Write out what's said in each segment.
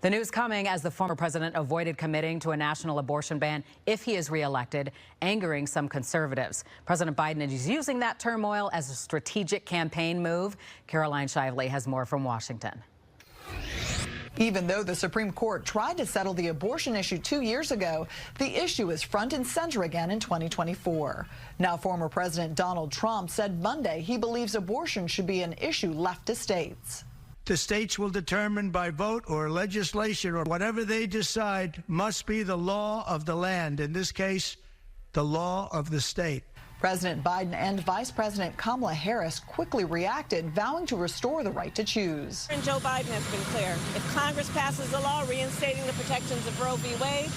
The news coming as the former president avoided committing to a national abortion ban if he is reelected, angering some conservatives. President Biden is using that turmoil as a strategic campaign move. Caroline Shively has more from Washington. Even though the Supreme Court tried to settle the abortion issue 2 years ago, the issue is front and center again in 2024. Now, former President Donald Trump said Monday he believes abortion should be an issue left to states. The states will determine by vote or legislation or whatever they decide must be the law of the land. In this case, the law of the state. President Biden and Vice President Kamala Harris quickly reacted, vowing to restore the right to choose. And Joe Biden has been clear. If Congress passes a law reinstating the protections of Roe v. Wade,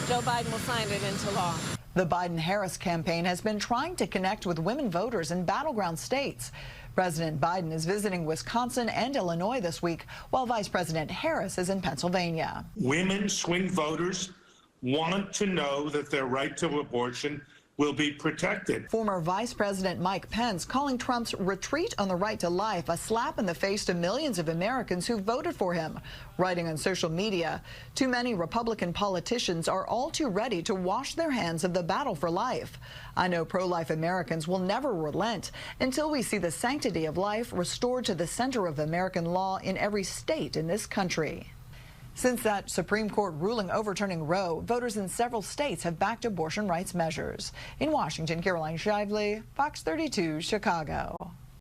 Joe Biden will sign it into law. The Biden-Harris campaign has been trying to connect with women voters in battleground states. President Biden is visiting Wisconsin and Illinois this week, while Vice President Harris is in Pennsylvania. Women swing voters want to know that their right to abortion will be protected. Former Vice President Mike Pence calling Trump's retreat on the right to life a slap in the face to millions of Americans who voted for him. Writing on social media, too many Republican politicians are all too ready to wash their hands of the battle for life. I know pro-life Americans will never relent until we see the sanctity of life restored to the center of American law in every state in this country. Since that Supreme Court ruling overturning Roe, voters in several states have backed abortion rights measures. In Washington, Caroline Shively, Fox 32, Chicago.